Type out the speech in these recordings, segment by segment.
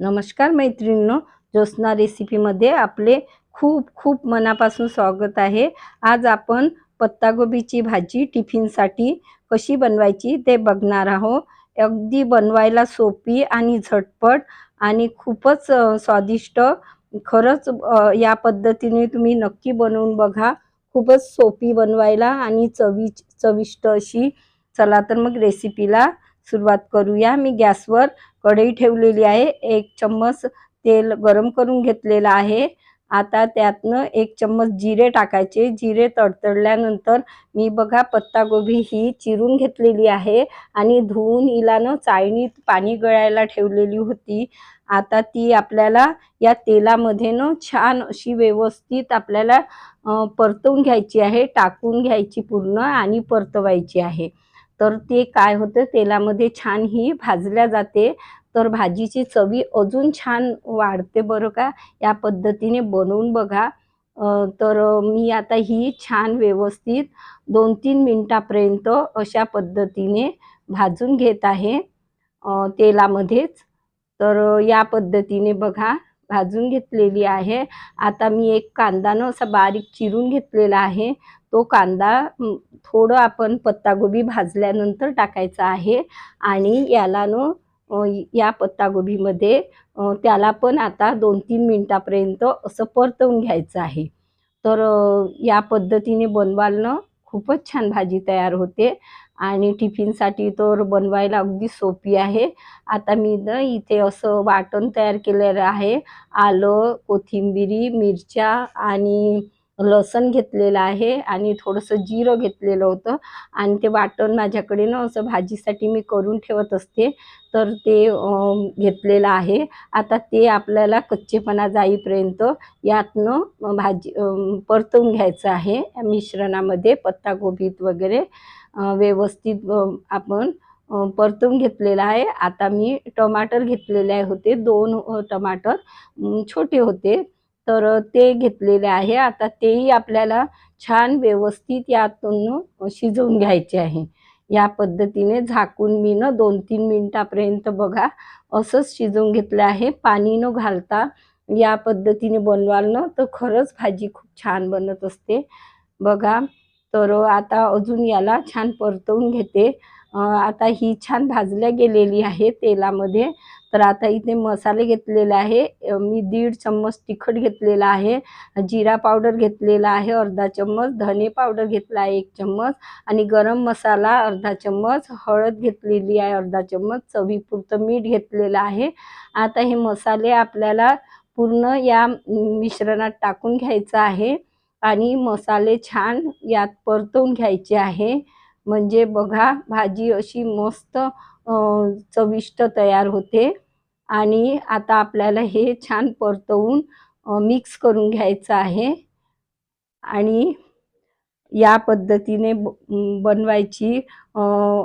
नमस्कार मैत्रिणींनो, ज्योत्स्ना रेसिपीमध्ये आपले खूप खूप मनापासून स्वागत आहे। आज आपण पत्तागोबीची भाजी टिफिनसाठी कशी बनवायची ते बघणार आहोत। अगदी बनवायला सोपी आणि झटपट आणि खूपच स्वादिष्ट। खरंच या पद्धतीने तुम्ही नक्की बनवून बघा। खूपच सोपी बनवायला आणि चविष्ट अशी। चला तर मग रेसिपीला सुरुवात करूया। मी गॅसवर कढई ठेवलेली आहे। 1 चम्मच तेल गरम करून घेतलेलं आहे। आता त्यातनं 1 चम्मच जिरे टाकायचे। जिरे तडतडल्यानंतर मी बघा पत्तागोबी ही चिरून घेतलेली आहे आणि धुवून हिला चाळणीत पाणी गळायला ठेवलेली होती। आता ती आपल्याला या तेलामध्ये छान अशी व्यवस्थित आपल्याला परतवून घ्यायची आहे। टाकून घ्यायची पूर्ण आणि परतवायची आहे। तर ते काय होतं, तेलामध्ये छान ही भाजल्या जाते, तर भाजीची चवी अजून छान वाढते बरं का। या पद्धतीने बनवून बघा। तर मी आता ही छान व्यवस्थित 2-3 मिनिटापर्यंत अशा पद्धतीने भाजून घेत आहे तेलामध्येच। तर या पद्धतीने बघा भाजून घेतलेली आहे। आता मी एक कांदा असा बारीक चिरून घेतलेला आहे। तो कांदा थोडं आपण पत्तागोबी भाजल्यानंतर टाकायचा आहे आणि याला या पत्तागोबीमध्ये त्याला पण आता 2-3 मिनिटापर्यंत असं परतवून घ्यायचं आहे। तर या पद्धतीने बनवाल खूपच छान भाजी तयार होते आणि टिफिनसाठी तर बनवायला अगदी सोपी आहे। आता मी इथे असं वाटण तयार केलेलं आहे। आलं, कोथिंबिरी, मिरच्या आणि लसूण घेतलेलं आहे आणि थोडंसं जिरं घेतलेलं होतं आणि ते वाटण माझ्याकडे असं भाजीसाठी मी करून ठेवत असते, तर ते घेतलेलं आहे। आता ते आपल्याला कच्चेपणा जाईपर्यंत यातनं भाजी परतवून घ्यायचं आहे। या मिश्रणामध्ये पत्तागोबीत वगैरे व्यवस्थित आपण परतवून घेतलेलं आहे। आता मी टमाटर घेतलेले होते, 2 टमाटर छोटे होते, तर ते घेतलेले आहे। आता तेही आपल्याला छान व्यवस्थित यातून शिजवून घ्यायचे आहे। या पद्धतीने झाकून मी 2-3 मिनिटापर्यंत बघा असंच शिजवून घेतलं आहे, पाणी न घालता। या पद्धतीने बनवाल तर खरंच भाजी खूप छान बनत असते बघा। तर आता अजून याला छान परतवून घेते। आता ही छान भाजल्या गेलेली आहे तेलामध्ये। तर आता इथे मसाले घेतलेले आहे। मी 1.5 चम्मच तिखट घेतलेला आहे, जिरा पावडर घेतलेला आहे अर्धा चम्मच, धने पावडर घेतला आहे 1 चम्मच आणि गरम मसाला अर्धा चम्मच, हळद घेतलेली आहे अर्धा चम्मच, चवीपुरतं मीठ घेतलेलं आहे। आता हे मसाले आपल्याला पूर्ण या मिश्रणात टाकून घ्यायचं आहे आणि मसाले छान यात परतवून घ्यायचे आहे। म्हणजे बघा भाजी अशी मस्त चविष्ट तयार होते। आणि आता आपल्याला हे छान परतवून मिक्स करून घ्यायचं आहे आणि या पद्धतीने बनवायची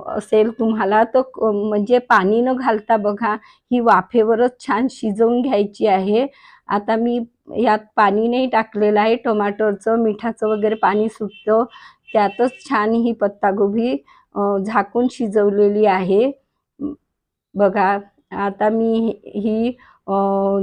असेल तुम्हाला तर म्हणजे पाणी न घालता बघा ही वाफेवरच छान शिजवून घ्यायची आहे। आता मी यात पाणी नाही टाकलेलं आहे, टमाटरचं मिठाचं वगैरे पाणी सुटतं त्यातच छान ही पत्तागोबी झाकून शिजवलेली आहे बघा। आता मी ही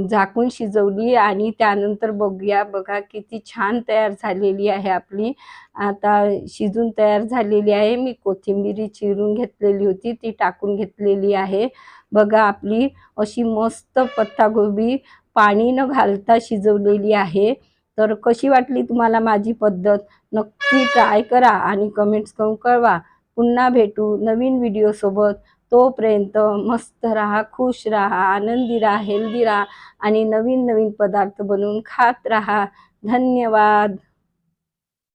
झाकून शिजवली आणि त्यानंतर बघूया बघा किती छान तयार झालेली आहे आपली। आता शिजून तयार झालेली आहे। मी कोथिंबीर चिरून घेतलेली होती ती टाकून घेतलेली आहे बघा। आपली अशी मस्त पत्तागोबी पाणी न घालता शिजवलेली आहे। तर कशी वाटली तुम्हाला माझी पद्धत? नक्की ट्राय करा आणि कमेंट्स करून कळवा। पुन्हा भेटू नवीन व्हिडिओसोबत। तोपर्यंत मस्त राहा, खुश राहा, आनंदी राहा, हेल्दी राहा आणि नवीन नवीन पदार्थ बनवून खात राहा। धन्यवाद।